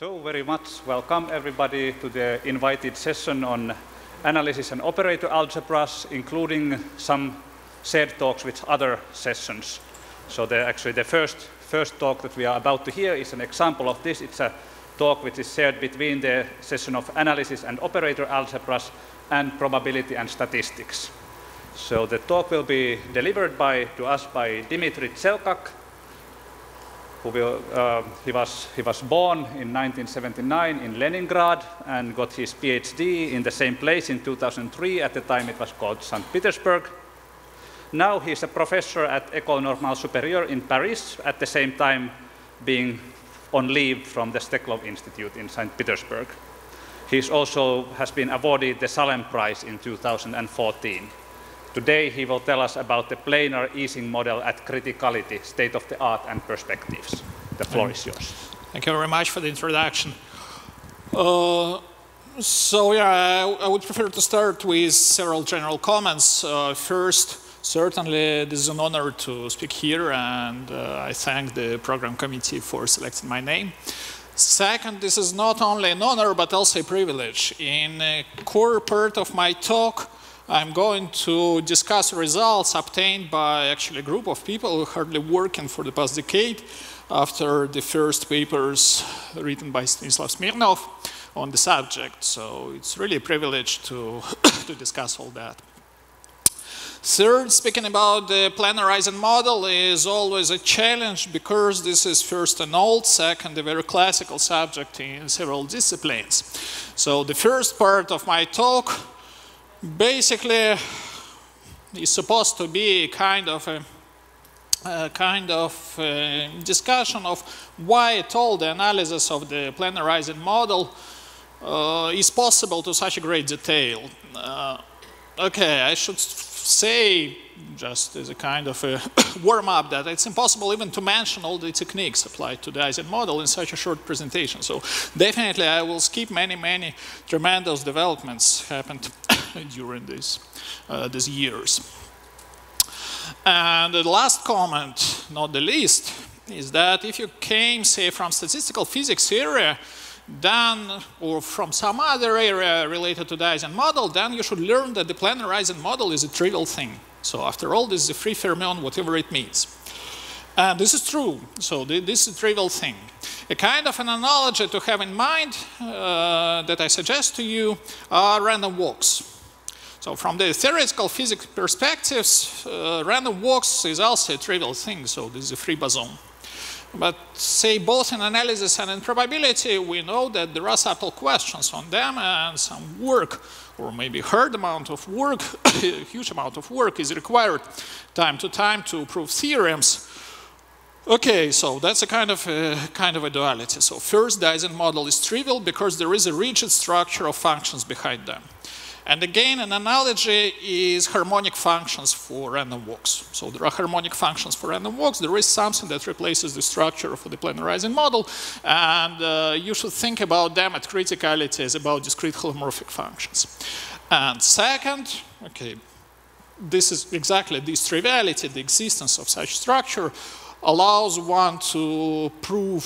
So very much welcome everybody to the invited session on analysis and operator algebras, including some shared talks with other sessions. So actually the first talk that we are about to hear is an example of this. It's a talk which is shared between the session of analysis and operator algebras and probability and statistics. So the talk will be delivered to us by Dmitry Chelkak, he was born in 1979 in Leningrad and got his PhD in the same place in 2003. At the time it was called St. Petersburg. Now he's a professor at École Normale Supérieure in Paris, at the same time being on leave from the Steklov Institute in St. Petersburg. He also has been awarded the Salem Prize in 2014. Today he will tell us about the planar Ising model at criticality, state of the art and perspectives. The floor is yours. Thank you very much for the introduction. I would prefer to start with several general comments. First, certainly this is an honor to speak here, and I thank the program committee for selecting my name. Second, this is not only an honor but also a privilege. In a core part of my talk, I'm going to discuss results obtained by actually a group of people who hardly working for the past decade after the first papers written by Stanislav Smirnov on the subject. So it's really a privilege to discuss all that. Third, speaking about the Planar Ising model is always a challenge because this is first an old, second a very classical subject in several disciplines. So the first part of my talk basically is supposed to be kind of a discussion of why at all the analysis of the Planar Ising model is possible to such a great detail. Okay, I should say, just as a kind of a warm-up, that it's impossible even to mention all the techniques applied to the Ising model in such a short presentation. So definitely I will skip many tremendous developments happened during these years. And the last comment, not the least, is that if you came, say, from statistical physics area, then, or from some other area related to the Ising model, then you should learn that the Planar Ising model is a trivial thing. So after all, this is a free fermion, whatever it means. And this is true. So this is a trivial thing. A kind of an analogy to have in mind that I suggest to you are random walks. So from the theoretical physics perspectives, random walks is also a trivial thing. So this is a free boson. But say both in analysis and in probability, we know that there are subtle questions on them and some work, or maybe hard amount of work, a huge amount of work is required time to time to prove theorems. Okay, so that's a kind of a duality. So first, the Ising model is trivial because there is a rigid structure of functions behind them. And again, an analogy is harmonic functions for random walks. So there are harmonic functions for random walks. There is something that replaces the structure of the Planar Ising model. And you should think about them at criticality as about discrete holomorphic functions. And second, okay, this is exactly this triviality, the existence of such structure, allows one to prove,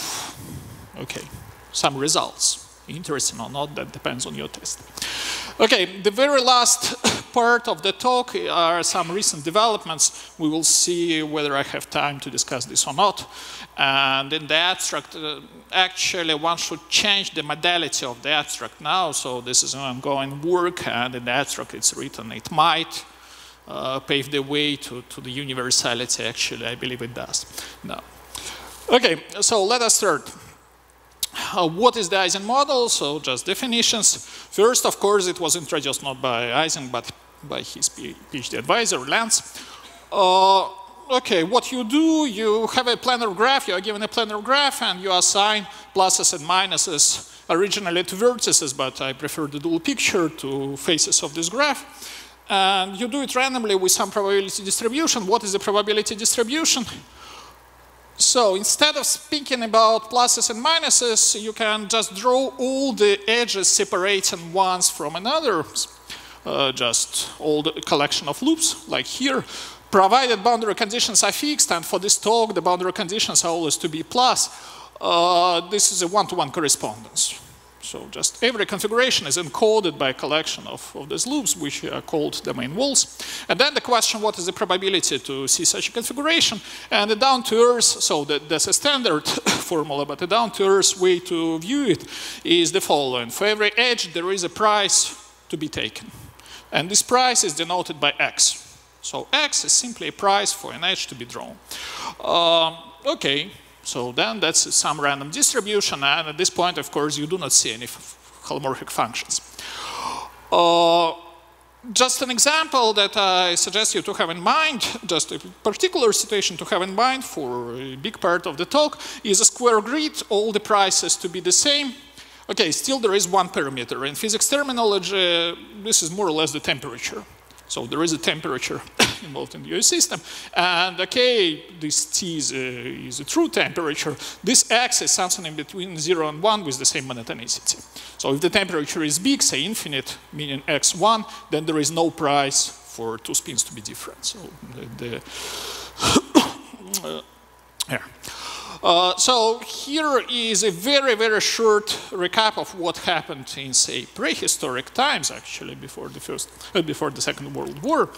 okay, some results. Interesting or not, that depends on your test. Okay, the very last part of the talk are some recent developments. We will see whether I have time to discuss this or not. And in the abstract, actually one should change the modality of the abstract now. So this is an ongoing work, and in the abstract it's written it might pave the way to the universality. Actually, I believe it does. No. Okay, so let us start. What is the Ising model? So just definitions. First, of course, it was introduced not by Ising, but by his PhD advisor, Lance. Okay, what you do, you have a planar graph, you are given a planar graph, and you assign pluses and minuses originally to vertices, but I prefer the dual picture to faces of this graph. And you do it randomly with some probability distribution. What is the probability distribution? So instead of speaking about pluses and minuses, you can just draw all the edges separating ones from another, just all the collection of loops, like here, provided boundary conditions are fixed, and for this talk, the boundary conditions are always to be plus. this is a one-to-one correspondence. So just every configuration is encoded by a collection of these loops, which are called domain walls. And then the question, what is the probability to see such a configuration? And the down-to-earth, so that's a standard formula, but the down-to-earth way to view it is the following. For every edge, there is a price to be taken. And this price is denoted by x. So x is simply a price for an edge to be drawn. Okay. So then that's some random distribution, and at this point, of course, you do not see any holomorphic functions. Just an example that I suggest you to have in mind, just a particular situation to have in mind for a big part of the talk, is a square grid, all the prices to be the same. Okay, still there is one parameter. In physics terminology, this is more or less the temperature. So there is a temperature involved in the US system. And okay, this T is a true temperature. This X is something in between 0 and 1 with the same monotonicity. So if the temperature is big, say infinite, meaning X1, then there is no price for two spins to be different. So here. So here is a very, very short recap of what happened in, say, prehistoric times, actually, before the Second World War.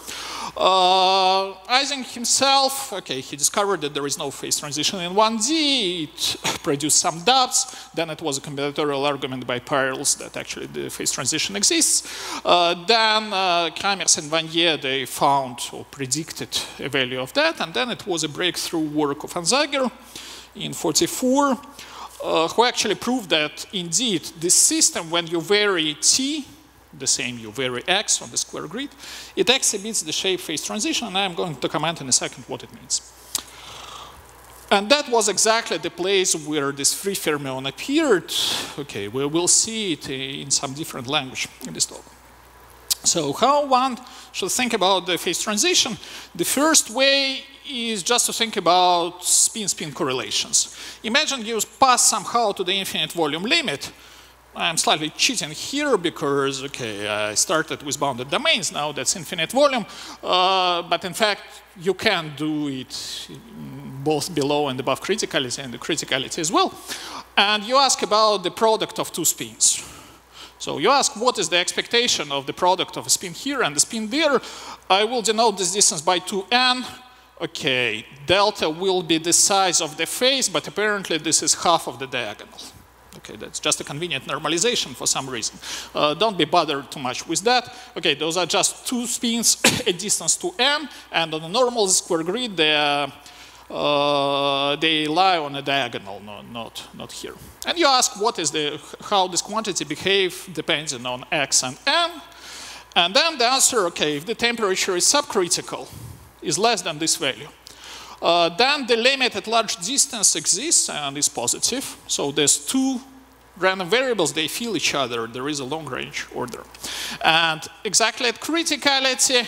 Ising himself, okay, he discovered that there is no phase transition in 1D. It produced some doubts. Then it was a combinatorial argument by Peierls that actually the phase transition exists. Then Kramers and Vanier, they found or predicted a value of that. And then it was a breakthrough work of Ansager in 44, who actually proved that indeed this system, when you vary T, the same you vary X on the square grid, it exhibits the shape phase transition, and I'm going to comment in a second what it means. And that was exactly the place where this free fermion appeared. Okay, we will see it in some different language in this talk. So how one should think about the phase transition? The first way is just to think about spin-spin correlations. Imagine you pass somehow to the infinite volume limit. I'm slightly cheating here because, okay, I started with bounded domains, now that's infinite volume. But in fact, you can do it both below and above criticality and the criticality as well. And you ask about the product of two spins. So you ask what is the expectation of the product of a spin here and the spin there. I will denote this distance by 2n. Okay, delta will be the size of the phase, but apparently this is half of the diagonal. Okay, that's just a convenient normalization for some reason. Don't be bothered too much with that. Okay, those are just two spins at distance to n, and on a normal square grid, they lie on a diagonal, not here. And you ask what is how this quantity behave depending on x and n. And then the answer, okay, if the temperature is subcritical, is less than this value, then the limit at large distance exists and is positive. So there's two random variables, they fill each other. There is a long range order. And exactly at criticality,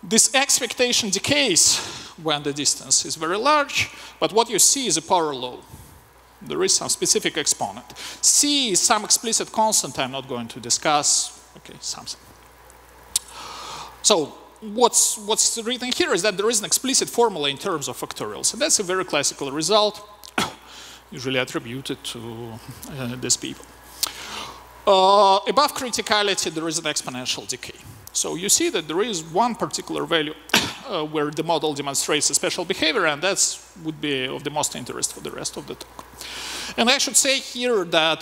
this expectation decays when the distance is very large, but what you see is a power law. There is some specific exponent. C is some explicit constant I'm not going to discuss. Okay, something. So what's written here is that there is an explicit formula in terms of factorials, and that's a very classical result, usually attributed to these people. Above criticality, there is an exponential decay. So you see that there is one particular value where the model demonstrates a special behavior, and that would be of the most interest for the rest of the talk. And I should say here that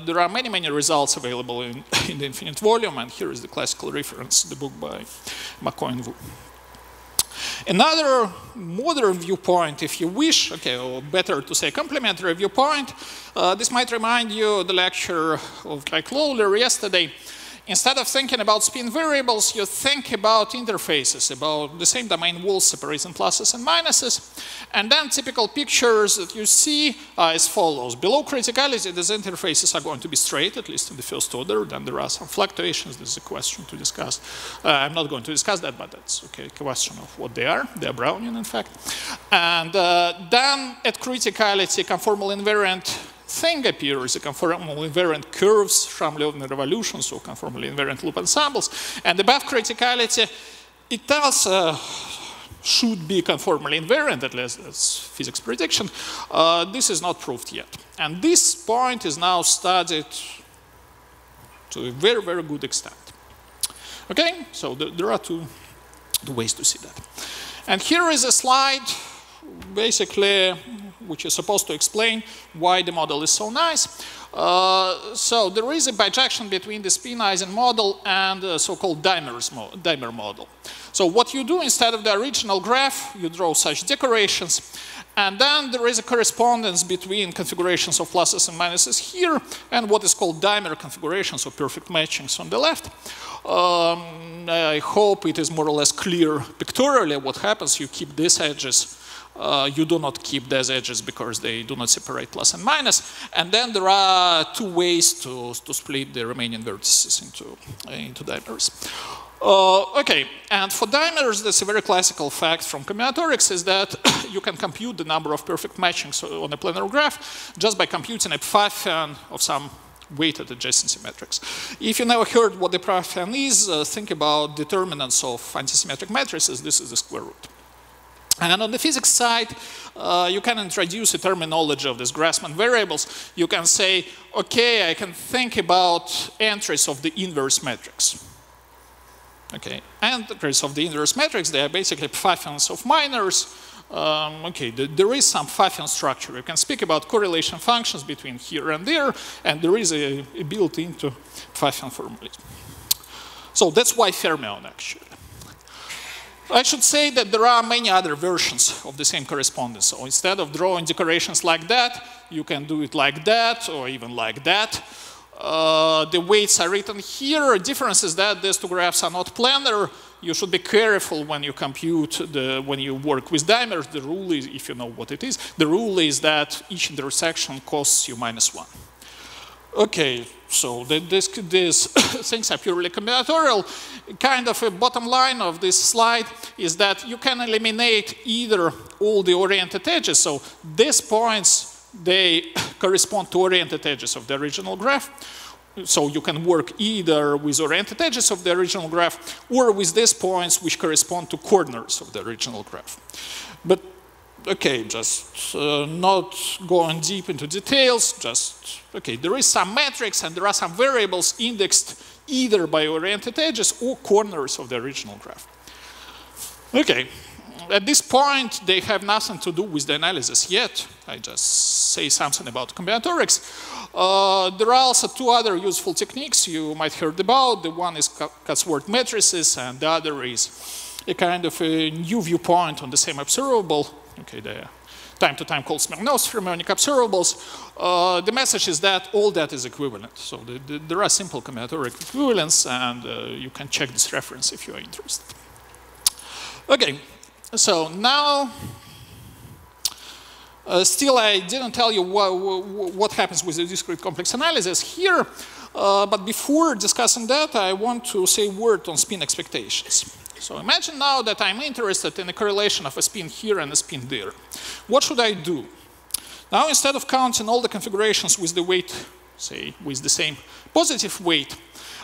there are many, many results available in the infinite volume, and here is the classical reference, the book by McCoy and Wu. Another modern viewpoint, if you wish, okay, or better to say complementary viewpoint, this might remind you of the lecture of Mike Lawler yesterday. Instead of thinking about spin variables, you think about interfaces, about the same domain walls separating pluses and minuses. And then typical pictures that you see are as follows. Below criticality, these interfaces are going to be straight, at least in the first order. Then there are some fluctuations. This is a question to discuss. I'm not going to discuss that, but that's okay, a question of what they are. They are Brownian, in fact. And then at criticality, conformal invariant thing appears, a conformal invariant curves from Liouvner revolutions, so conformally invariant loop ensembles. And above criticality, it tells should be conformally invariant, at least that's physics prediction. This is not proved yet. And this point is now studied to a very, very good extent. Okay, so there are two ways to see that. And here is a slide, basically, which is supposed to explain why the model is so nice. So there is a bijection between the spin-Ising model and the so-called dimer model. So what you do instead of the original graph, you draw such decorations, and then there is a correspondence between configurations of pluses and minuses here and what is called dimer configurations, or perfect matchings on the left. I hope it is more or less clear pictorially what happens. You keep these edges. You do not keep these edges because they do not separate plus and minus. And then there are two ways to split the remaining vertices into dimers. Okay, and for dimers, that's a very classical fact from combinatorics, is that you can compute the number of perfect matchings on a planar graph just by computing a pfeifen of some weighted adjacency matrix. If you never heard what the pfeifen is, think about determinants of antisymmetric matrices. This is the square root. And on the physics side, you can introduce a terminology of these Grassmann variables. You can say, okay, I can think about entries of the inverse matrix. Okay, entries of the inverse matrix, they are basically pfeifens of minors. Okay, there is some pfeifen structure. You can speak about correlation functions between here and there is a built-in pfeifen formalism. So that's why fermion, actually. I should say that there are many other versions of the same correspondence. So instead of drawing decorations like that, you can do it like that, or even like that. The weights are written here. The difference is that these two graphs are not planar. You should be careful when you compute, when you work with dimers. The rule is, if you know what it is, the rule is that each intersection costs you -1. Okay, so these things are purely combinatorial. Kind of a bottom line of this slide is that you can eliminate either all the oriented edges. So these points, they correspond to oriented edges of the original graph. So you can work either with oriented edges of the original graph or with these points which correspond to corners of the original graph. But okay, just not going deep into details, just, okay, there is some matrix and there are some variables indexed either by oriented edges or corners of the original graph. Okay, at this point, they have nothing to do with the analysis yet. I just say something about combinatorics. There are also two other useful techniques you might have heard about. The one is Cuttsworth matrices, and the other is a kind of a new viewpoint on the same observable. Okay, they are time to time called Smirnov's fermionic observables. The message is that all that is equivalent. So there are simple combinatoric equivalents, and you can check this reference if you are interested. Okay, so now, still I didn't tell you what happens with the discrete complex analysis here, but before discussing that, I want to say a word on spin expectations. So imagine now that I'm interested in a correlation of a spin here and a spin there. What should I do? Now, instead of counting all the configurations with the weight, say, with the same positive weight,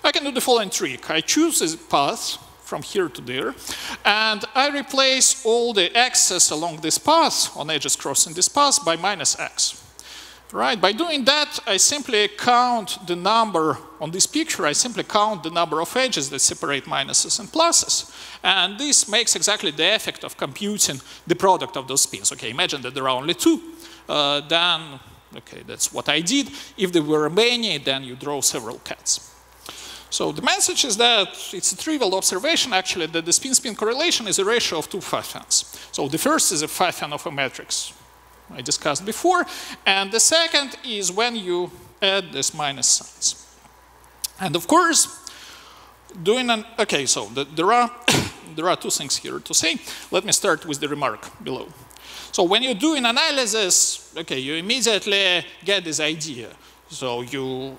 I can do the following trick. I choose a path from here to there, and I replace all the x's along this path, on edges crossing this path, by -x. Right? By doing that, I simply count the number, on this picture, I simply count the number of edges that separate minuses and pluses. And this makes exactly the effect of computing the product of those spins. Okay, imagine that there are only two. Then, okay, that's what I did. If there were many, then you draw several cats. So the message is that it's a trivial observation, actually, that the spin-spin correlation is a ratio of two pfeifens. So the first is a pfeifen of a matrix I discussed before, and the second is when you add these minus signs. And of course, doing an, okay, so there are two things here to say. Let me start with the remark below. So when you do an analysis, okay, you immediately get this idea. So you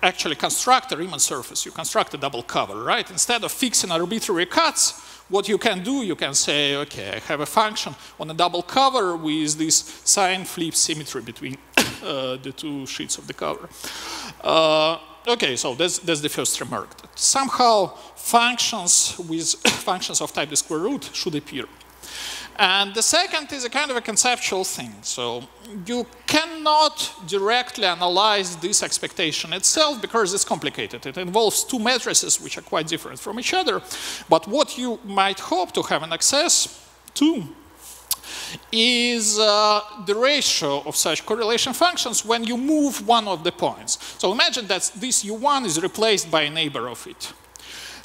actually construct a Riemann surface, you construct a double cover, right? Instead of fixing arbitrary cuts, what you can do, you can say, okay, I have a function on a double cover with this sign flip symmetry between the two sheets of the cover. Okay, so that's the first remark. That somehow functions with functions of type the square root should appear. And the second is a kind of a conceptual thing. So you cannot directly analyze this expectation itself because it's complicated. It involves two matrices which are quite different from each other. But what you might hope to have an access to is the ratio of such correlation functions when you move one of the points. So imagine that this U1 is replaced by a neighbor of it.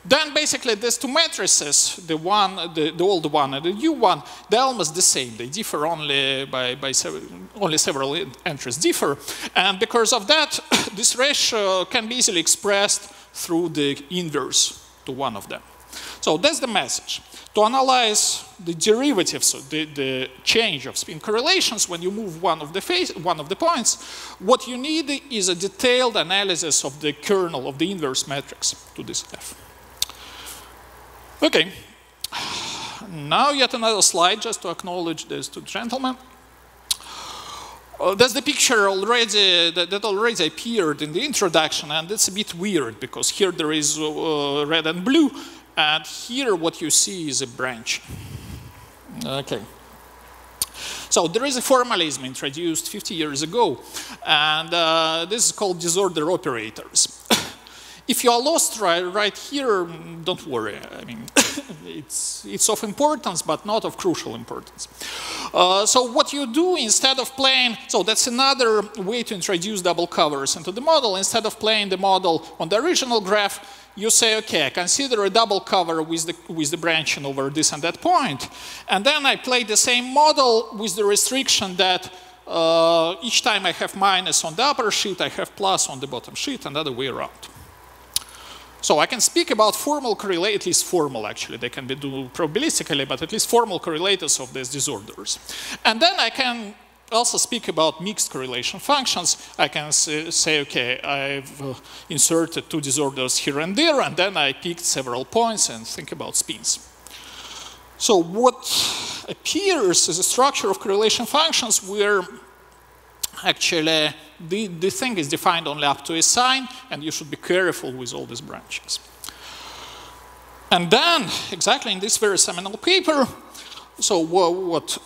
Then basically these two matrices, the old one and the new one, they're almost the same. They differ only only several entries differ. And because of that, this ratio can be easily expressed through the inverse to one of them. So that's the message. To analyze the derivatives, the change of spin correlations when you move one of the points, what you need is a detailed analysis of the kernel of the inverse matrix to this F. Okay, now yet another slide just to acknowledge these two gentlemen. That's the picture already that already appeared in the introduction, and it's a bit weird because here there is red and blue, and here what you see is a branch. Okay. So there is a formalism introduced 50 years ago, and this is called disorder operators. If you are lost right here, don't worry. I mean, it's of importance, but not of crucial importance. So what you do instead of playing, so that's another way to introduce double covers into the model. Instead of playing the model on the original graph, you say, okay, I consider a double cover with the branching over this and that point. And then I play the same model with the restriction that each time I have minus on the upper sheet, I have plus on the bottom sheet, and the other way around. So I can speak about formal correlators, at least formal actually, they can be done probabilistically, but at least formal correlators of these disorders. And then I can also speak about mixed correlation functions. I can say, okay, I've inserted two disorders here and there, and then I picked several points and think about spins. So what appears is a structure of correlation functions where actually the thing is defined only up to a sign, and you should be careful with all these branches. And then, exactly in this very seminal paper, so what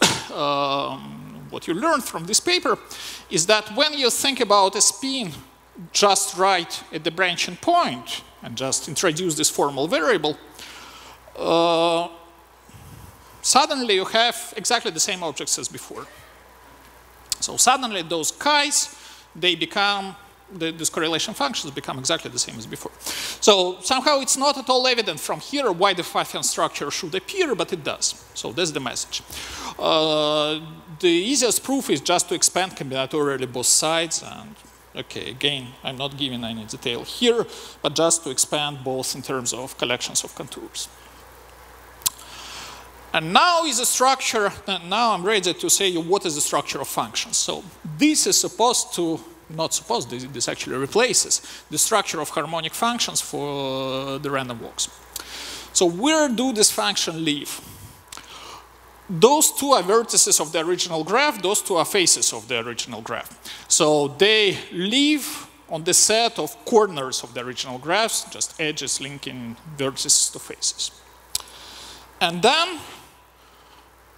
you learn from this paper is that when you think about a spin just right at the branching point and just introduce this formal variable, suddenly you have exactly the same objects as before. So suddenly those chi's, they become, these correlation functions become exactly the same as before. So somehow it's not at all evident from here why the Pfaffian structure should appear, but it does. So that's the message. The easiest proof is just to expand combinatorially both sides. And okay, again, I'm not giving any detail here, but just to expand both in terms of collections of contours. And now is a structure, now I'm ready to say what is the structure of functions. So this is supposed to, not supposed, this actually replaces the structure of harmonic functions for the random walks. So where do this function live? Those two are vertices of the original graph, those two are faces of the original graph. So they live on the set of corners of the original graphs, just edges linking vertices to faces. And then,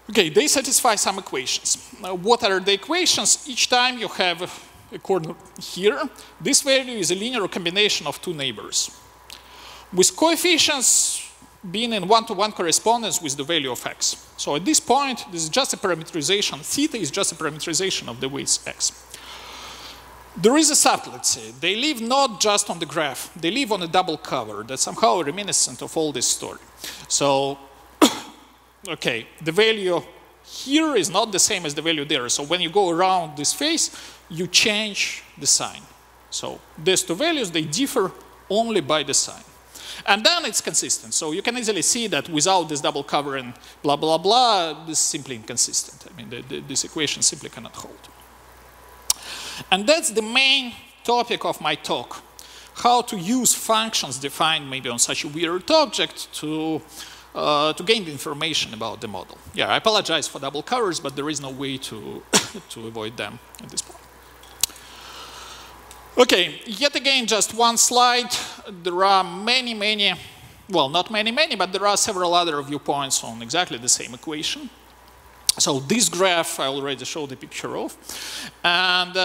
okay, they satisfy some equations. What are the equations? Each time you have a corner here, this value is a linear combination of two neighbors, with coefficients being in one-to-one correspondence with the value of x. So at this point, this is just a parameterization. Theta is just a parameterization of the weights x. There is a subtlety. They live not just on the graph. They live on a double cover that's somehow reminiscent of all this story. So okay, the value here is not the same as the value there. So when you go around this face, you change the sign. So these two values, they differ only by the sign. And then it's consistent. So you can easily see that without this double cover and blah, blah, blah, this is simply inconsistent. I mean, this equation simply cannot hold. And that's the main topic of my talk. How to use functions defined maybe on such a weird object to gain the information about the model. Yeah, I apologize for double covers, but there is no way to, to avoid them at this point. Okay, yet again, just one slide. There are many, many well, not many, but there are several other viewpoints on exactly the same equation. So this graph I already showed a picture of. And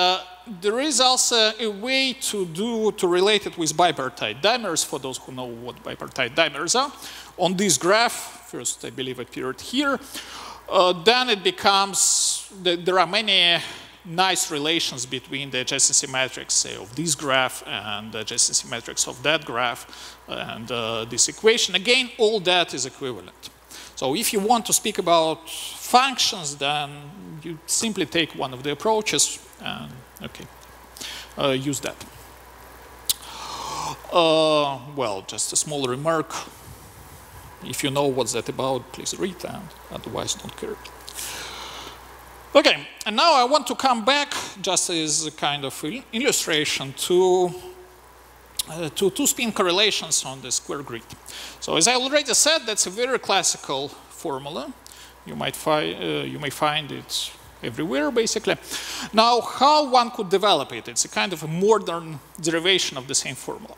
there is also a way to relate it with bipartite dimers, for those who know what bipartite dimers are. On this graph, first I believe I appeared here, then it becomes, there are many nice relations between the adjacency matrix, say, of this graph and the adjacency matrix of that graph and this equation. Again, all that is equivalent. So if you want to speak about functions, then you simply take one of the approaches and, okay, use that. Well, just a small remark. If you know what's that about, please read, and otherwise don't care. Okay, and now I want to come back, just as a kind of illustration, to two-spin correlations on the square grid. So as I already said, that's a very classical formula. You may find it everywhere, basically. Now, how one could develop it? It's a kind of a modern derivation of the same formula.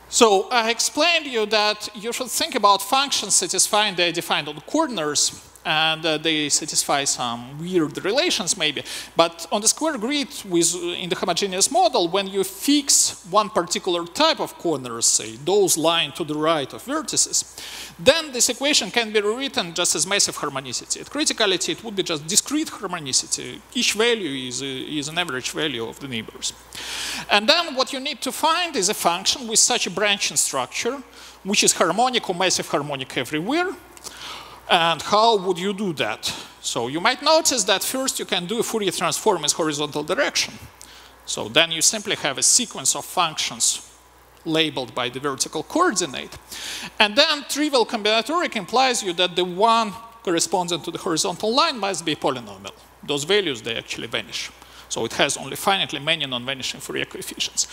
So I explained to you that you should think about functions satisfying the defined on corners, and they satisfy some weird relations maybe. But on the square grid in the homogeneous model, when you fix one particular type of corners, say those lying to the right of vertices, then this equation can be rewritten just as massive harmonicity. At criticality, it would be just discrete harmonicity. Each value is an average value of the neighbors. And then what you need to find is a function with such a branching structure, which is harmonic or massive harmonic everywhere. And how would you do that? So you might notice that first you can do a Fourier transform in horizontal direction. So then you simply have a sequence of functions labeled by the vertical coordinate. And then trivial combinatoric implies you that the one corresponding to the horizontal line must be polynomial. Those values, they actually vanish. So it has only finitely many non-vanishing Fourier coefficients.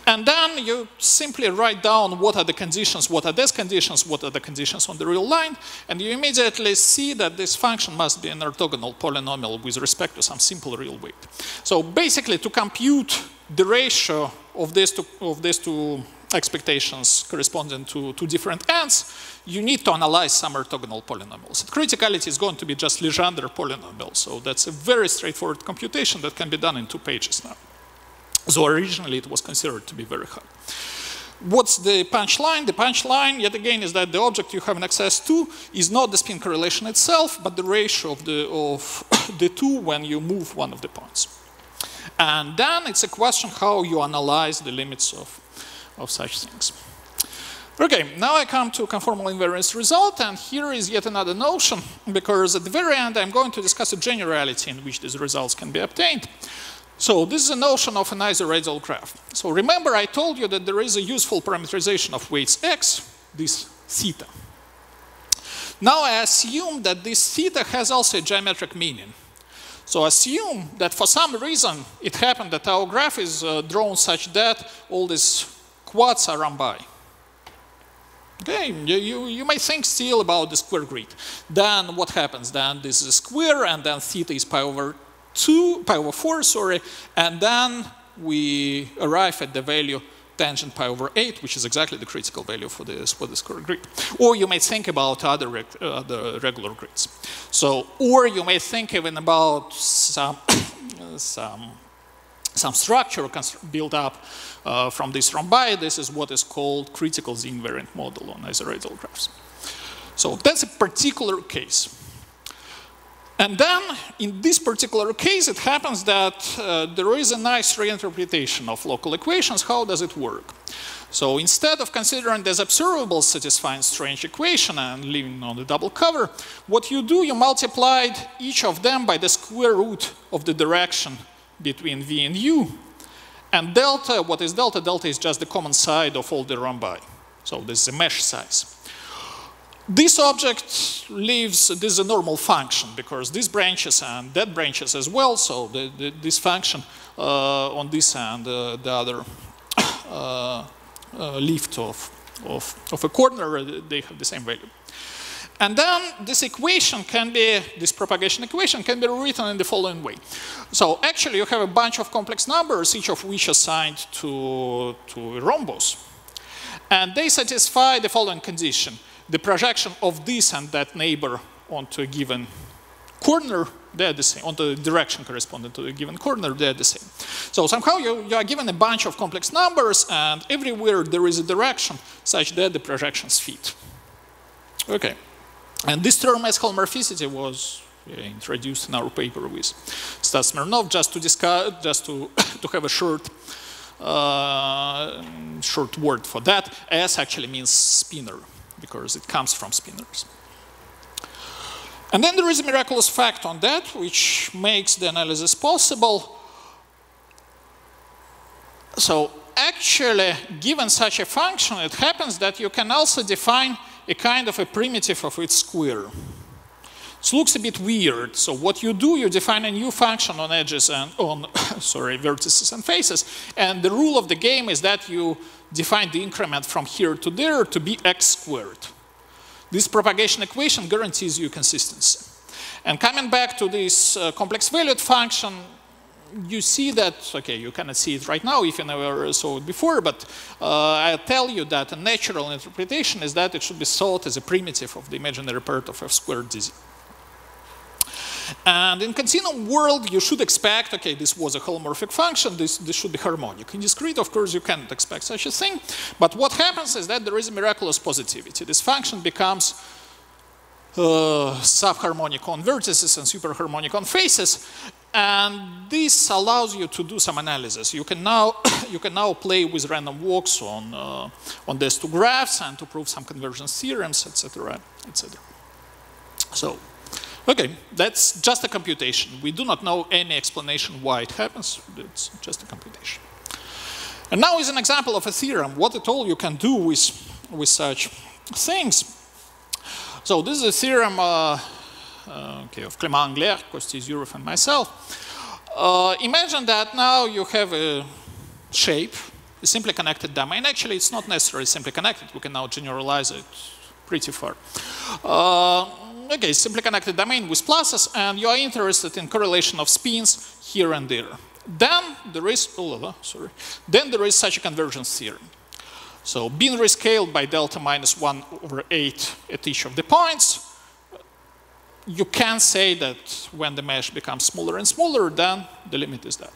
And then you simply write down what are the conditions, what are these conditions, what are the conditions on the real line, and you immediately see that this function must be an orthogonal polynomial with respect to some simple real weight. So basically, to compute the ratio of these two expectations corresponding to two different ends, you need to analyze some orthogonal polynomials. Criticality is going to be just Legendre polynomial, so that's a very straightforward computation that can be done in 2 pages now. So originally it was considered to be very hard. What's the punchline? The punchline, yet again, is that the object you have access to is not the spin correlation itself, but the ratio of the two when you move one of the points. And then it's a question how you analyze the limits of such things. Okay, now I come to conformal invariance result, and here is yet another notion, because at the very end I'm going to discuss a generality in which these results can be obtained. So this is a notion of an isoradial graph. So remember I told you that there is a useful parameterization of weights x, this theta. Now I assume that this theta has also a geometric meaning. So assume that for some reason it happened that our graph is drawn such that all these quads are rhombi. Okay, you may think still about the square grid. Then what happens? Then this is a square, and then theta is pi over 4, sorry, and then we arrive at the value tangent pi over 8, which is exactly the critical value for the square grid. Or you may think about other regular grids. So, or you may think even about some structure built up from this rhombi. This is what is called critical Z-invariant model on isoradial graphs. So that's a particular case. And then, in this particular case, it happens that there is a nice reinterpretation of local equations. How does it work? So instead of considering this observable satisfying strange equation and leaving on the double cover, what you do, you multiplied each of them by the square root of the direction between v and u. And delta, what is delta? Delta is just the common side of all the rhombi. So this is a mesh size. This object leaves, this is a normal function because these branches and that branches as well, so this function on this and the other lift of a corner, they have the same value. And then this equation can be, this propagation equation can be rewritten in the following way. So actually you have a bunch of complex numbers, each of which assigned to a rhombus. And they satisfy the following condition. The projection of this and that neighbor onto a given corner, they're the same. Onto the direction corresponding to a given corner, they're the same. So somehow you are given a bunch of complex numbers, and everywhere there is a direction such that the projections fit. Okay. And this term as holomorphicity was introduced in our paper with Stas Smirnov, just to discuss, to have a short word for that. S actually means spinner, because it comes from spinners. And then there is a miraculous fact on that, which makes the analysis possible. So actually, given such a function, it happens that you can also define a kind of a primitive of its square. It looks a bit weird. So what you do, you define a new function on edges and on vertices and faces. And the rule of the game is that you define the increment from here to there to be x squared. This propagation equation guarantees you consistency. And coming back to this complex valued function, you see that, okay, you cannot see it right now if you never saw it before, but I'll tell you that a natural interpretation is that it should be thought as a primitive of the imaginary part of f squared dz. And in continuum world, you should expect, okay, this was a holomorphic function, this should be harmonic. In discrete, of course, you can't expect such a thing. But what happens is that there is a miraculous positivity. This function becomes subharmonic on vertices and superharmonic on faces. And this allows you to do some analysis. You can now play with random walks on these two graphs and to prove some convergence theorems, etc., etc. So, okay, that's just a computation. We do not know any explanation why it happens. It's just a computation. And now is an example of a theorem, what at all you can do with such things. So this is a theorem okay, of Clément Angler, Kosty Zurov, and myself. Imagine that now you have a shape, a simply connected domain. Actually, it's not necessarily simply connected. We can now generalize it pretty far. Okay, simply connected domain with pluses, and you are interested in correlation of spins here and there. Then there is, then there is such a convergence theorem. So binary scaled by delta minus 1/8 at each of the points. You can say that when the mesh becomes smaller and smaller, then the limit is that.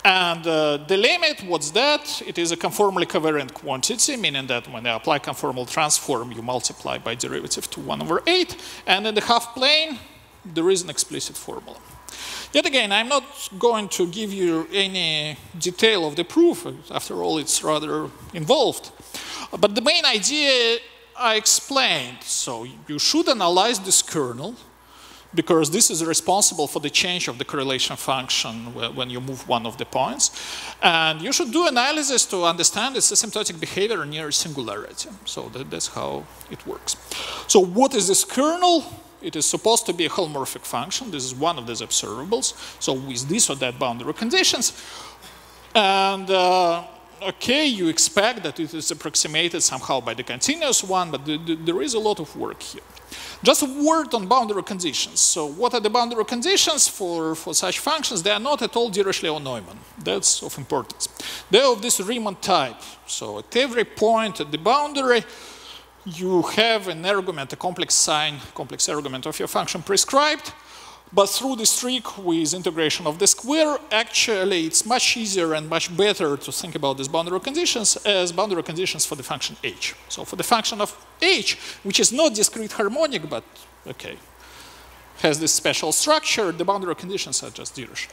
And the limit, what's that? It is a conformally covariant quantity, meaning that when you apply conformal transform, you multiply by derivative to 1/8. And in the half plane, there is an explicit formula. Yet again, I'm not going to give you any detail of the proof. After all, it's rather involved. But the main idea I explained. So you should analyze this kernel, because this is responsible for the change of the correlation function when you move one of the points. And you should do analysis to understand its asymptotic behavior near singularity. So that's how it works. So what is this kernel? It is supposed to be a holomorphic function. This is one of these observables. So with this or that boundary conditions. And okay, you expect that it is approximated somehow by the continuous one, but there is a lot of work here. Just a word on boundary conditions. So what are the boundary conditions for such functions? They are not at all Dirichlet or Neumann. That's of importance. They are of this Riemann type. So at every point at the boundary, you have an argument, a complex sign, complex argument of your function prescribed. But through this trick with integration of the square, actually it's much easier and much better to think about these boundary conditions as boundary conditions for the function h. So for the function of h, which is not discrete harmonic, but okay, has this special structure, the boundary conditions are just Dirichlet.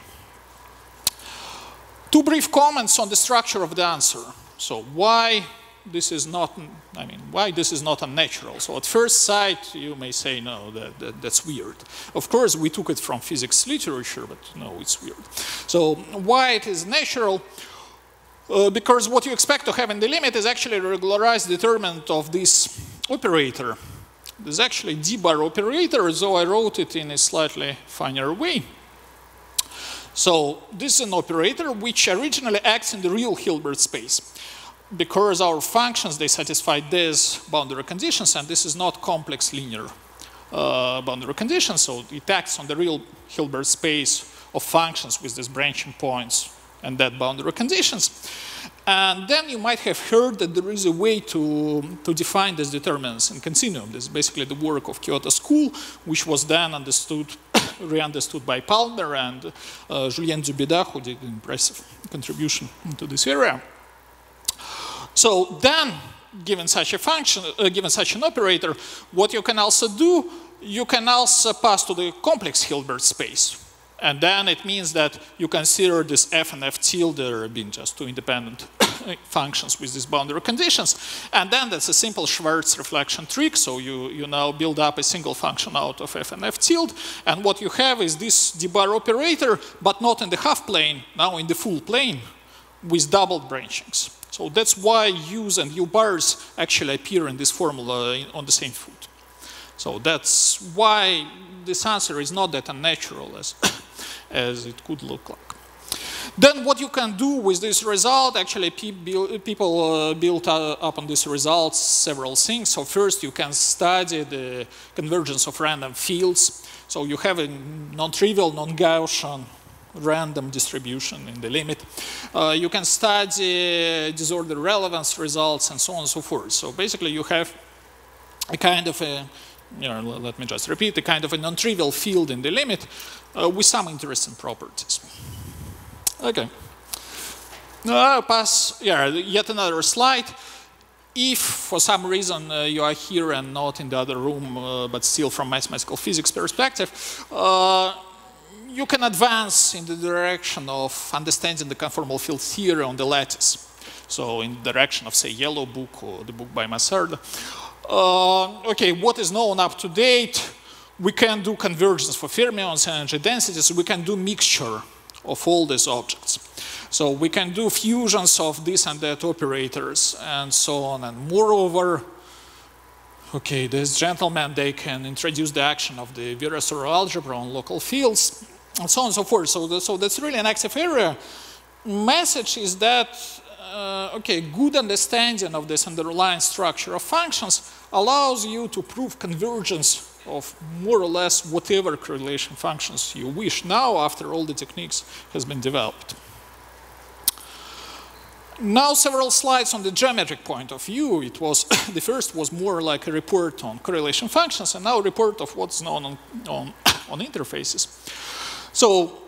Two brief comments on the structure of the answer. So why this is not, why this is not unnatural. So at first sight, you may say, no, that's weird. Of course, we took it from physics literature, but no, it's weird. So why it is natural? Because what you expect to have in the limit is actually a regularized determinant of this operator. This is actually d-bar operator, though I wrote it in a slightly finer way. So this is an operator which originally acts in the real Hilbert space. Because our functions, they satisfy these boundary conditions, and this is not complex linear boundary conditions, so it acts on the real Hilbert space of functions with these branching points and that boundary conditions. And then you might have heard that there is a way to define this determinants in continuum. This is basically the work of Kyoto School, which was then re-understood by Palmer and Julien Dubeda, who did an impressive contribution to this area. So then, given such a function, given such an operator, what you can also do, you can also pass to the complex Hilbert space. And then it means that you consider this f and f tilde being just two independent functions with these boundary conditions. And then that's a simple Schwarz reflection trick. So you now build up a single function out of f and f tilde. And what you have is this d-bar operator, but not in the half plane, now in the full plane with doubled branchings. So that's why u's and u bars actually appear in this formula on the same foot. So that's why this answer is not that unnatural as it could look like. Then what you can do with this result, actually people built up on this result several things. So first you can study the convergence of random fields. So you have a non-trivial, non-Gaussian random distribution in the limit. You can study disordered relevance results and so on and so forth. So basically you have a kind of a, let me just repeat, a kind of a non-trivial field in the limit with some interesting properties. Okay. Now I'll pass, yet another slide. If for some reason you are here and not in the other room, but still from mathematical physics perspective, you can advance in the direction of understanding the conformal field theory on the lattice. So in the direction of, say, Yellow Book or the book by Massard. Okay, what is known up to date? We can do convergence for fermions and energy densities. We can do mixture of all these objects. So we can do fusions of this and that operators and so on. And moreover, okay, these gentlemen, they can introduce the action of the Virasoro algebra on local fields and so on and so forth. So that's really an active area. Message is that okay, good understanding of this underlying structure of functions allows you to prove convergence of more or less whatever correlation functions you wish now after all the techniques has been developed. Now several slides on the geometric point of view. It was the first was more like a report on correlation functions, and now a report of what's known on interfaces. So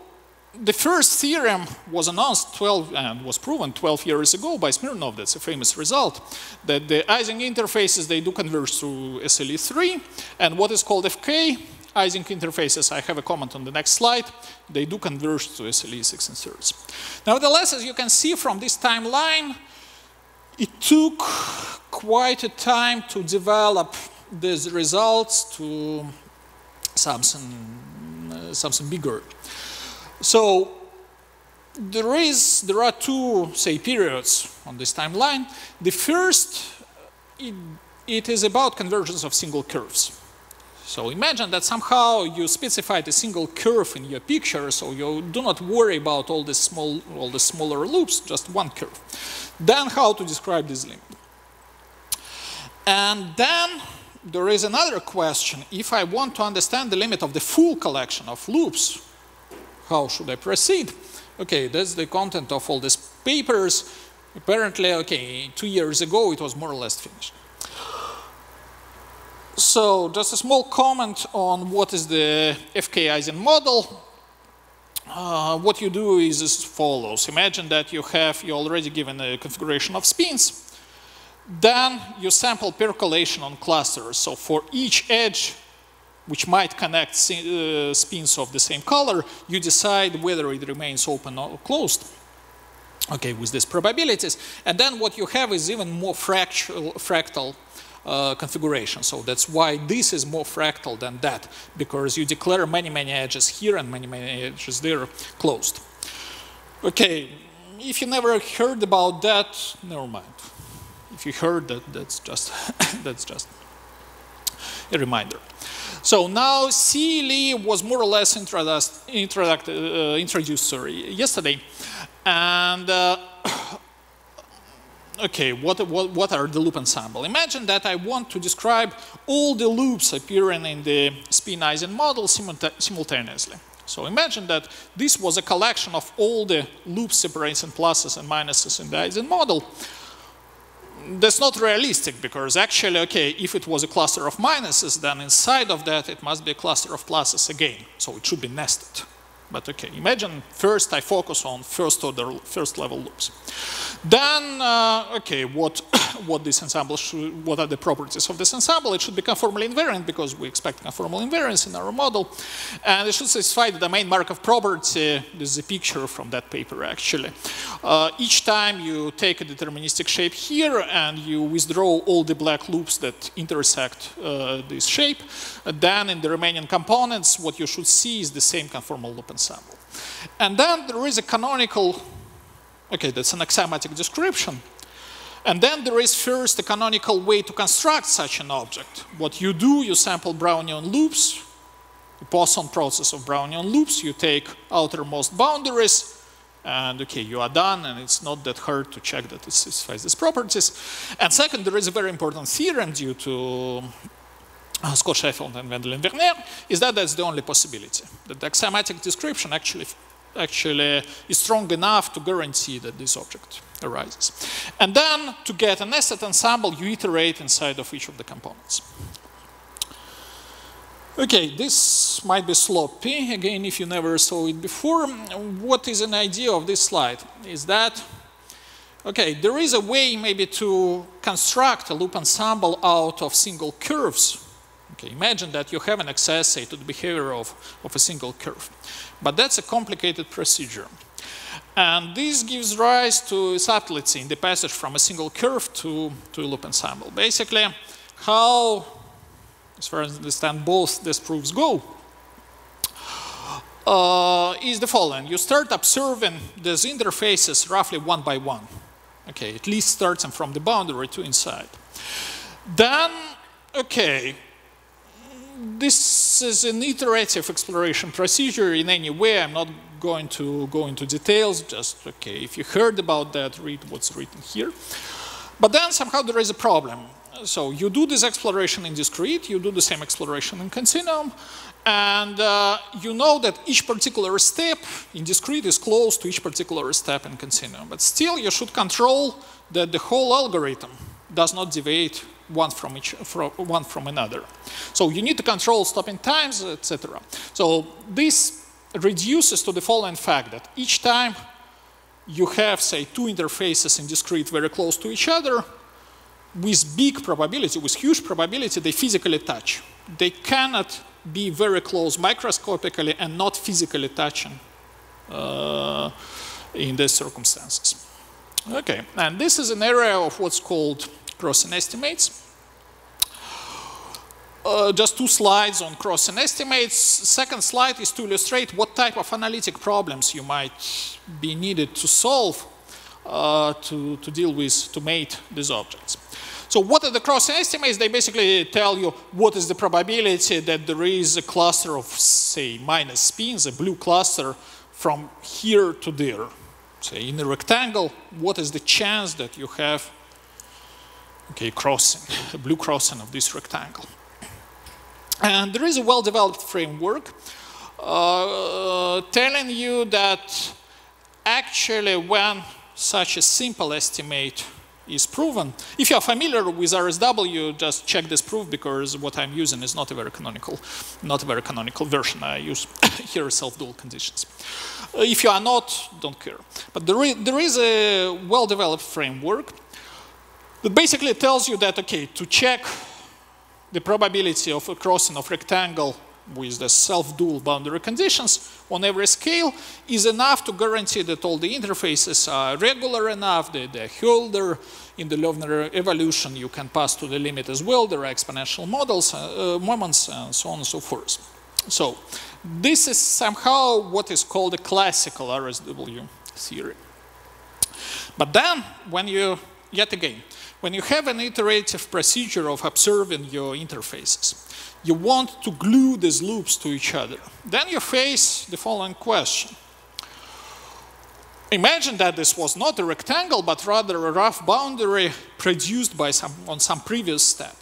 the first theorem was announced and was proven 12 years ago by Smirnov. That's a famous result, that the Ising interfaces, they do converge to SLE3, and what is called FK Ising interfaces, I have a comment on the next slide, they do converge to SLE 6 1/3. Nevertheless, as you can see from this timeline, it took quite a time to develop these results to something bigger. So there are two, say, periods on this timeline. The first, it is about convergence of single curves. So imagine that somehow you specified a single curve in your picture, so you do not worry about all the smaller loops, just one curve. Then how to describe this limit? And then there is another question. If I want to understand the limit of the full collection of loops, how should I proceed? Okay, that's the content of all these papers. Apparently, okay, 2 years ago, it was more or less finished. So just a small comment on what is the FK Ising model. What you do is as follows. Imagine that you're already given a configuration of spins. Then you sample percolation on clusters. So for each edge, which might connect spins of the same color, you decide whether it remains open or closed, okay, with these probabilities. And then what you have is even more fractal configuration. So that's why this is more fractal than that, because you declare many, many edges here and many, many edges there closed. Okay, if you never heard about that, never mind. If you heard that, that's just a reminder. So now CLE was more or less introduced yesterday. And okay, what are the loop ensemble? Imagine that I want to describe all the loops appearing in the spin Ising model simultaneously. So imagine that this was a collection of all the loops separating pluses and minuses in the Ising model. That's not realistic because actually, okay, if it was a cluster of minuses, then inside of that it must be a cluster of pluses again. So it should be nested. But okay, imagine first I focus on first level loops. Then, okay, what this ensemble should, what are the properties of this ensemble? It should be conformally invariant because we expect conformal invariance in our model. And it should satisfy the domain Markov property. This is a picture from that paper actually. Each time you take a deterministic shape here and you withdraw all the black loops that intersect this shape, then in the remaining components, what you should see is the same conformal loop ensemble. And then there is a canonical, okay, that's an axiomatic description. And then there is first a canonical way to construct such an object. What you do, you sample Brownian loops, the Poisson process of Brownian loops, you take outermost boundaries, and okay, you are done, and it's not that hard to check that it satisfies these properties. And second, there is a very important theorem due to Scott Sheffield and Wendell and Werner, is that that's the only possibility. That the axiomatic description actually is strong enough to guarantee that this object arises. And then, to get a nested ensemble, you iterate inside of each of the components. Okay, this might be sloppy, again, if you never saw it before. What is an idea of this slide is that, okay, there is a way maybe to construct a loop ensemble out of single curves. Okay, imagine that you have an access, say, to the behavior of a single curve. But that's a complicated procedure. And this gives rise to subtlety in the passage from a single curve to a loop ensemble. Basically, how, as far as I understand, both these proofs go, is the following. You start observing these interfaces roughly one by one. Okay, at least starting from the boundary to inside. Then, okay, this is an iterative exploration procedure in any way. I'm not going to go into details, just, okay, if you heard about that, read what's written here. But then somehow there is a problem. So you do this exploration in discrete, you do the same exploration in continuum, and you know that each particular step in discrete is close to each particular step in continuum. But still, you should control that the whole algorithm does not deviate one from another. So you need to control stopping times, etc. So this reduces to the following fact that each time you have, say, two interfaces in discrete very close to each other, with big probability, with huge probability, they physically touch. They cannot be very close microscopically and not physically touching in these circumstances. Okay, and this is an area of what's called crossing estimates. Just two slides on crossing estimates. Second slide is to illustrate what type of analytic problems you might be needed to solve to deal with, to mate these objects. So what are the crossing estimates? They basically tell you what is the probability that there is a cluster of, say, minus spins, a blue cluster from here to there. Say in a rectangle, what is the chance that you have, okay, crossing, a blue crossing of this rectangle. And there is a well-developed framework telling you that actually when such a simple estimate is proven, if you are familiar with RSW, just check this proof because what I'm using is not a very canonical version. I use here self-dual conditions. If you are not, don't care. But there is a well-developed framework that basically tells you that, okay, to check the probability of a crossing of rectangle with the self-dual boundary conditions on every scale is enough to guarantee that all the interfaces are regular enough, they're Hölder. In the Löwner evolution, you can pass to the limit as well. There are exponential models, moments, and so on and so forth. So this is somehow what is called a classical RSW theory. But then, when you, yet again, when you have an iterative procedure of observing your interfaces, you want to glue these loops to each other. Then you face the following question. Imagine that this was not a rectangle, but rather a rough boundary produced by on some previous step.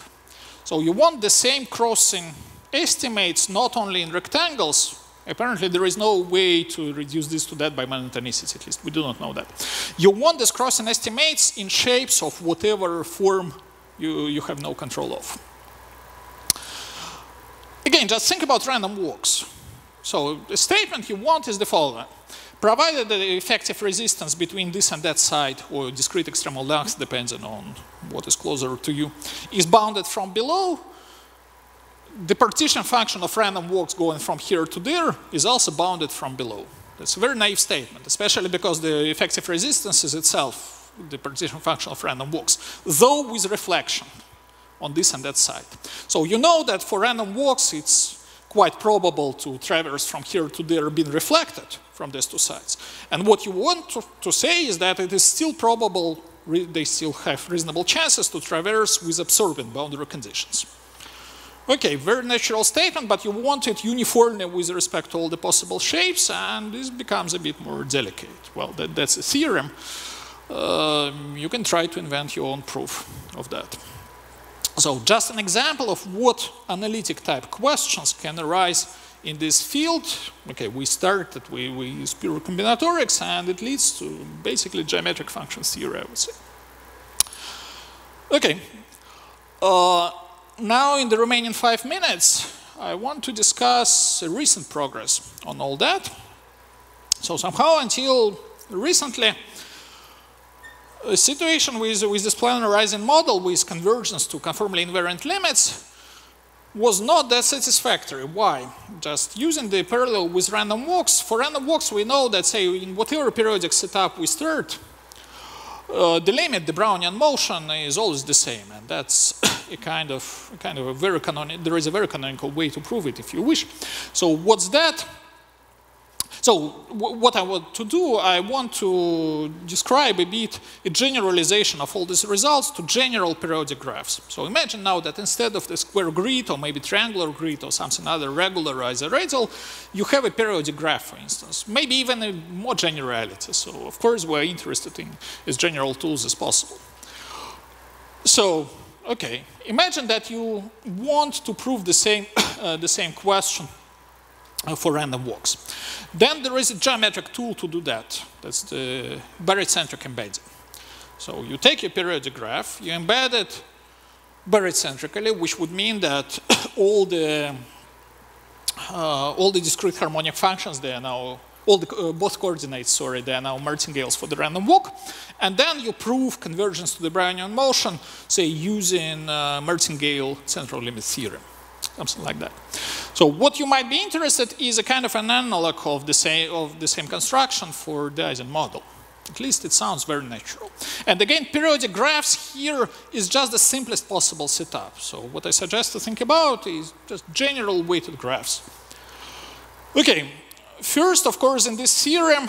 So you want the same crossing estimates not only in rectangles, Apparently, there is no way to reduce this to that by monotonicity, at least. We do not know that. You want these crossing estimates in shapes of whatever form you have no control of. Again, just think about random walks. So the statement you want is the following. Provided the effective resistance between this and that side, or discrete extremal length, depending on what is closer to you, is bounded from below, the partition function of random walks going from here to there is also bounded from below. That's a very naive statement, especially because the effective resistance is itself the partition function of random walks, though with reflection on this and that side. So you know that for random walks, it's quite probable to traverse from here to there being reflected from these two sides. And what you want to say is that it is still probable, they still have reasonable chances to traverse with absorbing boundary conditions. Okay, very natural statement, but you want it uniformly with respect to all the possible shapes, and this becomes a bit more delicate. Well, that's a theorem. You can try to invent your own proof of that. So just an example of what analytic type questions can arise in this field. Okay, we started, we use pure combinatorics, and it leads to basically geometric function theory, I would say. Okay. Now, in the remaining 5 minutes, I want to discuss recent progress on all that. So somehow, until recently, a situation with this planar Ising model with convergence to conformally invariant limits was not that satisfactory. Why? Just using the parallel with random walks. For random walks, we know that, say, in whatever periodic setup we start, the limit, the Brownian motion, is always the same, and that's a kind of a very canonical. There is a very canonical way to prove it, if you wish. So what's that? So what I want to do, I want to describe a bit a generalization of all these results to general periodic graphs. So imagine now that instead of the square grid, or maybe triangular grid, or something other regular isoradial, you have a periodic graph, for instance. Maybe even a more generality. So of course we're interested in as general tools as possible. So, okay, imagine that you want to prove the same question for random walks. Then there is a geometric tool to do that. That's the barycentric embedding. So you take your periodic graph, you embed it barycentrically, which would mean that all the discrete harmonic functions, they are now both coordinates, sorry, they are now martingales for the random walk. And then you prove convergence to the Brownian motion, say using martingale central limit theorem. Something like that. So what you might be interested in is a kind of an analog of the same construction for the Ising model. At least it sounds very natural. And again, periodic graphs here is just the simplest possible setup. So what I suggest to think about is just general weighted graphs. Okay, first, of course, in this theorem,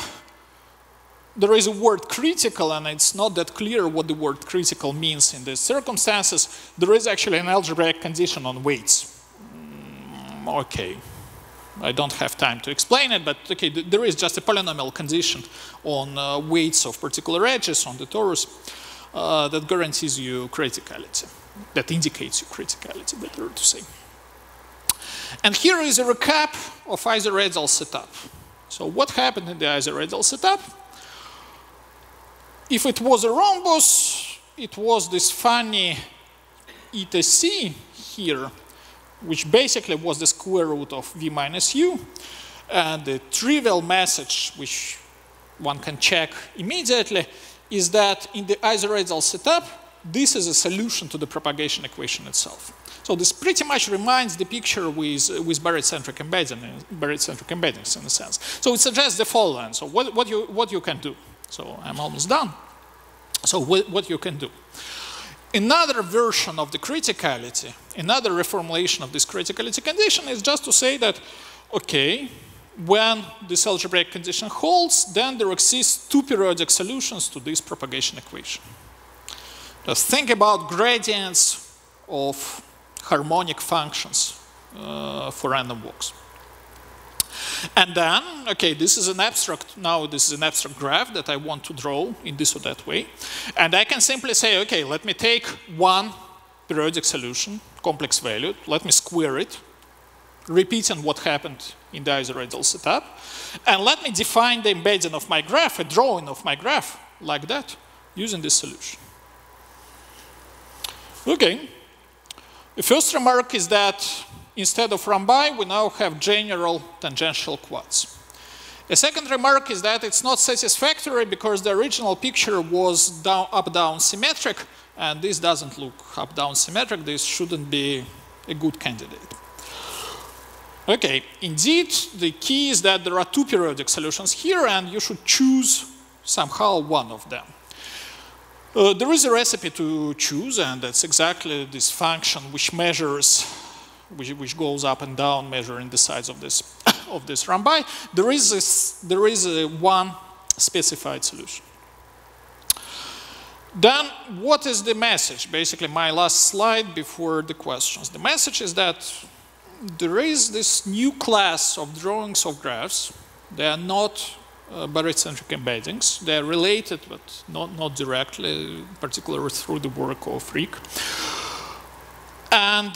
there is a word critical, and it's not that clear what the word critical means in these circumstances. There is actually an algebraic condition on weights. Okay, I don't have time to explain it, but okay, there is just a polynomial condition on weights of particular edges on the torus that guarantees you criticality, that indicates you criticality, better to say. And here is a recap of isoradial setup. So what happened in the isoradial setup? If it was a rhombus, it was this funny etc here, which basically was the square root of v minus u. And the trivial message, which one can check immediately, is that in the isoradial setup, this is a solution to the propagation equation itself. So this pretty much reminds the picture with barycentric embeddings in a sense. So it suggests the following. So what you can do. So I'm almost done. So what you can do. Another version of the criticality, another reformulation of this criticality condition is just to say that, okay, when this algebraic condition holds, then there exists two periodic solutions to this propagation equation. Just think about gradients of harmonic functions for random walks. And then, okay, this is an abstract, now this is an abstract graph that I want to draw in this or that way. And I can simply say, okay, let me take one periodic solution, complex valued, let me square it, repeating what happened in the isoradial setup. And let me define the embedding of my graph, a drawing of my graph, like that, using this solution. Okay. The first remark is that instead of rhombi, we now have general tangential quads. A second remark is that it's not satisfactory because the original picture was up-down symmetric, and this doesn't look up-down symmetric. This shouldn't be a good candidate. Okay, indeed, the key is that there are two periodic solutions here, and you should choose somehow one of them. There is a recipe to choose, and that's exactly this function which measures, which goes up and down, measuring the size of this rhombi. There is one specified solution. Then, what is the message? Basically, my last slide before the questions. The message is that there is this new class of drawings of graphs. They are not barycentric embeddings. They are related, but not directly, particularly through the work of Frick. And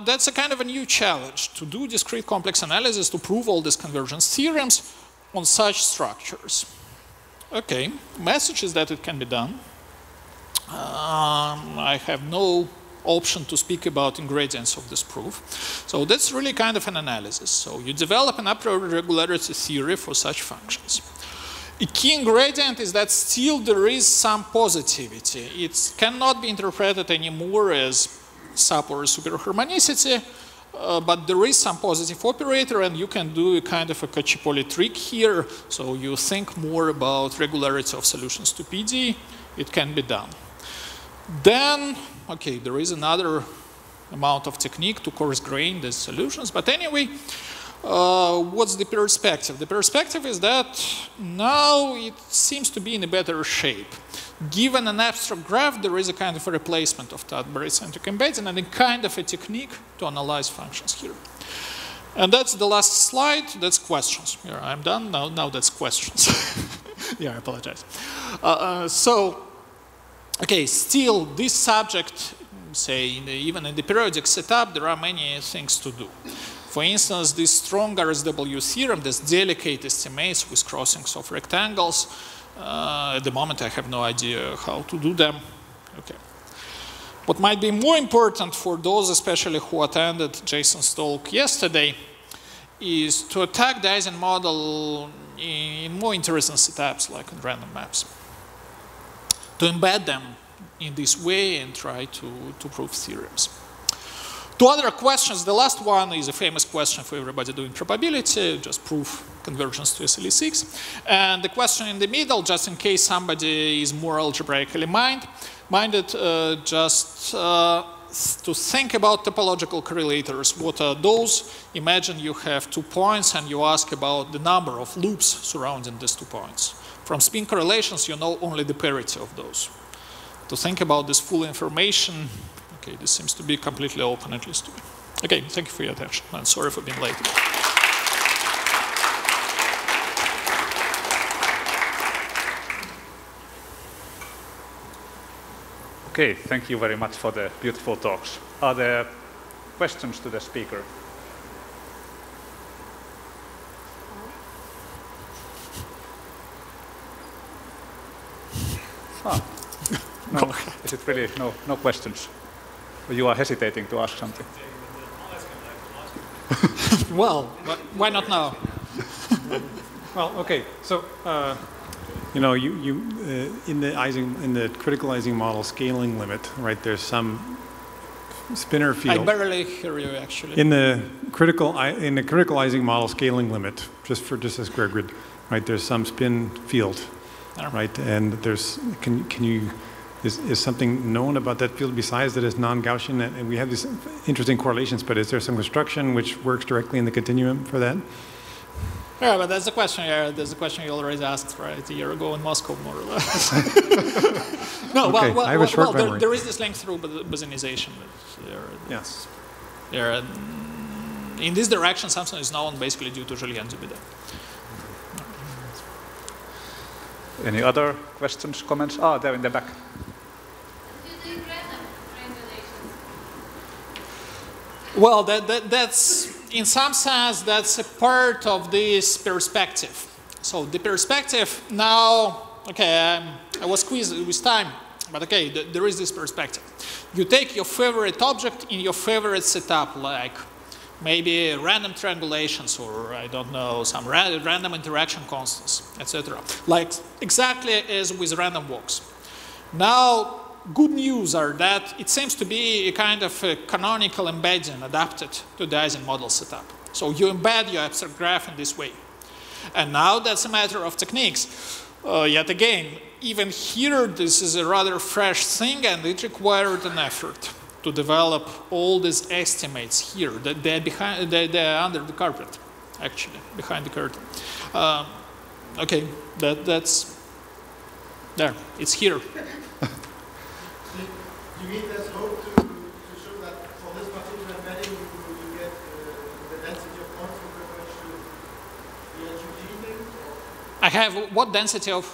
that's a kind of a new challenge, to do discrete complex analysis to prove all these convergence theorems on such structures. Okay, message is that it can be done. I have no option to speak about ingredients of this proof. So that's really kind of an analysis. So you develop an a priori regularity theory for such functions. A key ingredient is that still there is some positivity. It cannot be interpreted anymore as sub or superharmonicity, but there is some positive operator, and you can do a kind of a Cacciapoli trick here. So you think more about regularity of solutions to PD. It can be done. Then, okay, there is another amount of technique to coarse grain these solutions. But anyway, what's the perspective? The perspective is that now it seems to be in a better shape. Given an abstract graph, there is a kind of a replacement of that barycentric embedding and a kind of a technique to analyze functions here. And that's the last slide. That's questions. Here, I'm done. Now that's questions. Yeah, I apologize. Okay, still, this subject, say, even in the periodic setup, there are many things to do. For instance, this strong RSW theorem, this delicate estimates with crossings of rectangles. At the moment, I have no idea how to do them. Okay. What might be more important for those, especially who attended Jason's talk yesterday, is to attack the Ising model in more interesting setups, like in random maps. To embed them in this way and try to prove theorems. Two other questions. The last one is a famous question for everybody doing probability, just prove convergence to SLE6. And the question in the middle, just in case somebody is more algebraically minded, just to think about topological correlators. What are those? Imagine you have 2 points and you ask about the number of loops surrounding these 2 points. From spin correlations, you know only the parity of those. To think about this full information, okay, this seems to be completely open, at least to me. Okay, thank you for your attention, and sorry for being late. Okay, thank you very much for the beautiful talks. Are there questions to the speaker? No, is it really no questions? Or you are hesitating to ask something? Well, why not now? Well, okay. So, you know, in the critical Ising model scaling limit, right? There's some spinor field. I barely hear you actually. In the critical Ising model scaling limit, just a square grid, right? There's some spin field, right? And there's is something known about that field besides that it's non-Gaussian? And we have these interesting correlations, but is there some construction which works directly in the continuum for that? Yeah, but that's the question. Yeah, that's the question you already asked, right, a year ago in Moscow, more or less. No, okay. well, I have a short memory. There is this link through Bazinization. Yes. In this direction, something is known basically due to Julien Dubidet. Any other questions, comments? Ah, there in the back. Well, that's in some sense, that's a part of this perspective. So the perspective now, okay, I was squeezed with time, but okay, there is this perspective. You take your favorite object in your favorite setup, like maybe random triangulations, or I don't know, some random interaction constants, etc. Like exactly as with random walks. Now, good news are that it seems to be a kind of a canonical embedding adapted to the Ising model setup. So you embed your abstract graph in this way. And now that's a matter of techniques. Yet again, even here, this is a rather fresh thing, and it required an effort to develop all these estimates here. They're under the carpet, actually, behind the curtain. Okay, that's there. It's here. You mean there's hope to show that for this particular embedding you get the density of points with regards to the HUG thing? I have what density of?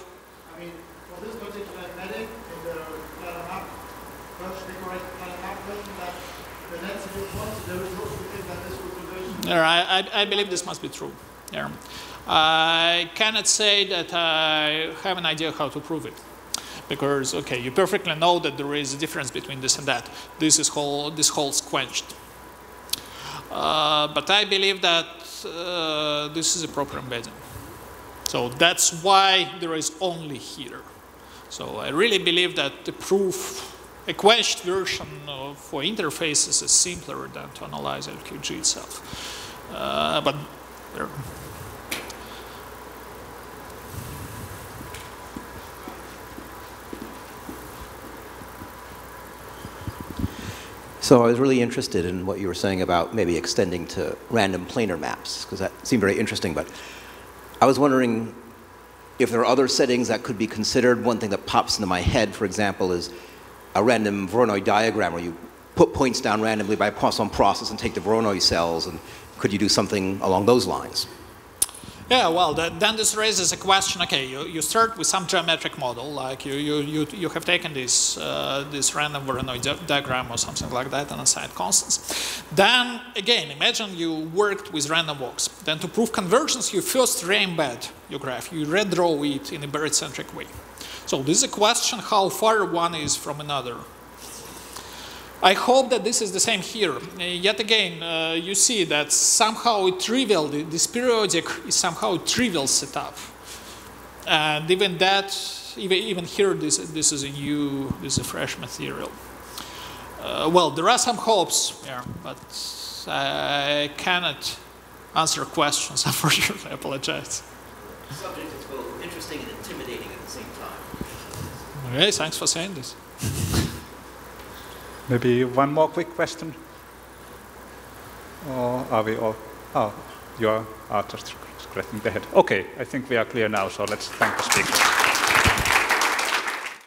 I mean, for this particular embedding in the planar map version, decorated planar map version, that the density of points, there is hope to think that this will converge. I believe this must be true. Yeah. I cannot say that I have an idea how to prove it. Because, okay, you perfectly know that there is a difference between this and that. This holds quenched. But I believe that this is a proper embedding. So that's why there is only here. So I really believe that the proof, a quenched version for interfaces is simpler than to analyze LQG itself. But there. So I was really interested in what you were saying about maybe extending to random planar maps, because that seemed very interesting. But I was wondering if there are other settings that could be considered. One thing that pops into my head, for example, is a random Voronoi diagram where you put points down randomly by Poisson process and take the Voronoi cells. And could you do something along those lines? Yeah, well, then this raises a question. Okay, you start with some geometric model, like you have taken this random Voronoi diagram or something like that and assigned constants. Then again, imagine you worked with random walks. Then to prove convergence, you first re-embed your graph. You redraw it in a barycentric way. So this is a question how far one is from another. I hope that this is the same here. Yet again, you see that somehow it trivial, this periodic is somehow a trivial setup. And even that, even here, this is a fresh material. Well, there are some hopes here, but I cannot answer questions, unfortunately. I apologize. The subject is both interesting and intimidating at the same time. Okay, thanks for saying this. Maybe one more quick question? Or are we all? Oh, you are just scratching the head. Okay, I think we are clear now, so let's thank the speakers.